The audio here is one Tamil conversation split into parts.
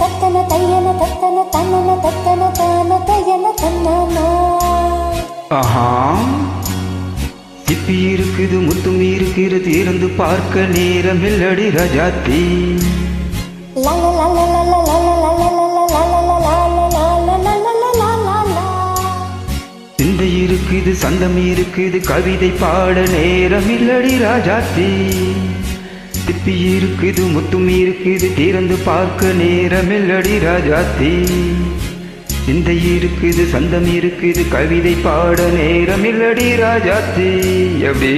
தத்தன தையன தத்தன தன்னன தத்தன தான தையன தன்னானா. ஆஹா, சிப்பி இருக்குது முத்தும் இருக்குது இருந்து பார்க்க நேரம் இல்லடி ரஜாத்தி. சிந்தை இருக்குது சந்தம் இருக்குது கவிதை பாட நேரம் இல்லடி ராஜாத்தி. சிப்பி இருக்குது முத்தும் இருக்குது திறந்து பார்க்க நேரம் இல்லடி ராஜாத்தி. சிந்தை இருக்குது சந்தம் இருக்குது கவிதை பாட நேரம் இல்லடி ராஜாத்தி. எப்படி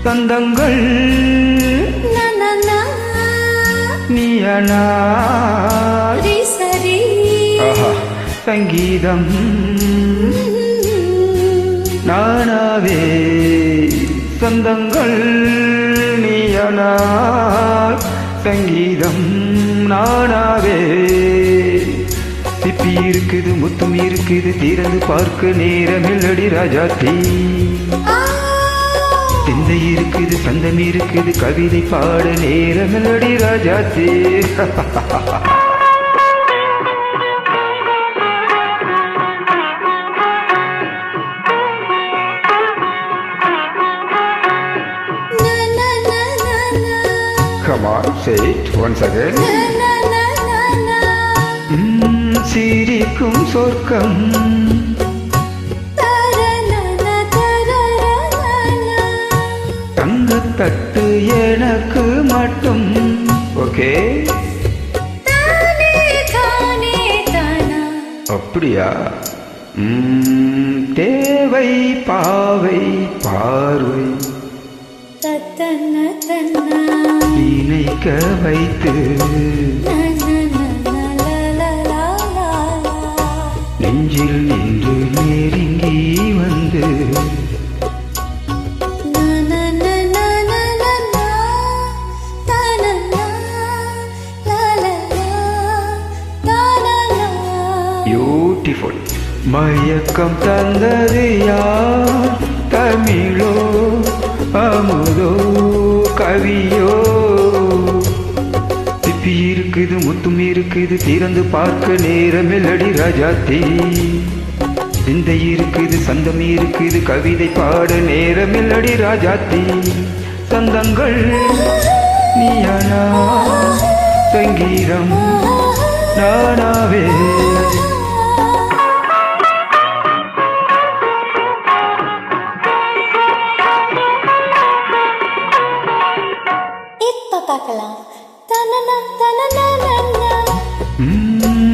சந்தங்கள் நீயனா சங்கீதம் நானாவே. சொந்தங்கள் நீயனா சங்கீதம் நானாவே. சிப்பி இருக்குது முத்தும் இருக்குது திறந்து பார்க்க நேரம் இல்லடி ராஜாத்தி. சிந்தை இருக்குது சந்தம் இருக்குது கவிதை பாட நேரம் இல்லடி Rajathi. Come on, say it once again. சிரிக்கும் சொர்க்கம் தங்கத்தட்டு எனக்கு மட்டும். ஓகே, அப்படியா? தேவை பாவை பார்வை நினைக்க வைத்து நெஞ்சில் நின்று நெருங்கி வந்து பியூட்டிஃபுல். மயக்கம் தந்தது யார்? தமிழோ அமுதோ கவியோ? சிப்பி இருக்குது முத்தும் இருக்குது திறந்து பார்க்க நேரம் இல்லடி ராஜாத்தி. சிந்தை இருக்குது சந்தம் இருக்குது கவிதை பாட நேரம் இல்லடி ராஜாத்தி. சந்தங்கள் நீயானா சங்கீதம் நானாவே.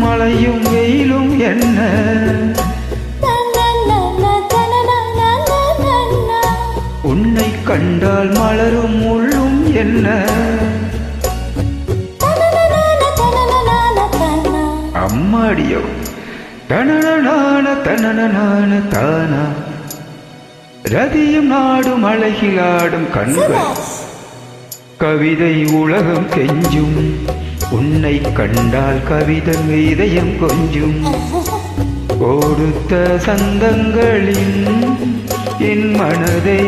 மழையும் வெயிலும் என்ன உன்னை கண்டால் மலரும் முள்ளும் என்ன? அம்மாடியோ தனன தனன தானா. ரதியும் நாடும் அழகிலாடும் கண்கள் கவிதை உலகம் கெஞ்சும். உன்னை கண்டால் கவிதை இதயம் கொஞ்சும். கொடுத்த சந்தங்களின் என் மனதை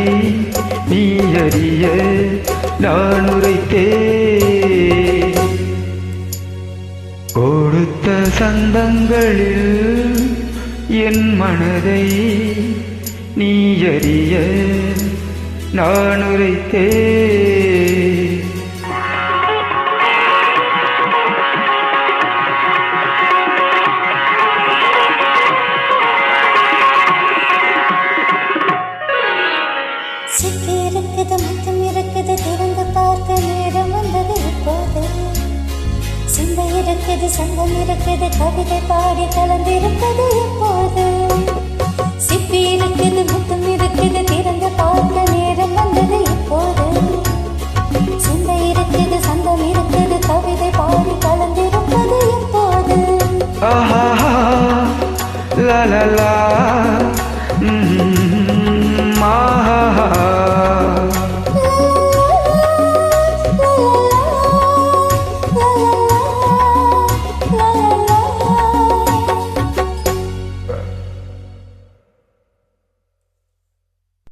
நீ அறிய நான் உரைத்தேன். கொடுத்த சந்தங்களில் என் மனதை நீ அறிய நான் உரைத்தேன். சிப்பி இருக்குது முத்தம் இருக்குது திறந்து பார்க்க நேரம் வந்தது இப்போது. சிந்தை இருக்குது சங்கம் இருக்குது கவிதை பாடி கலந்திருப்பது இப்போது. சிப்பி இருக்குது முத்தம் இருக்குது திறந்து பார்க்க நேரம் வந்தது இப்போது. சிந்தை இருக்குது சங்கம் இருக்குது கவிதை பாடி கலந்திருப்பது இப்போது. ஆஹா லா லா லா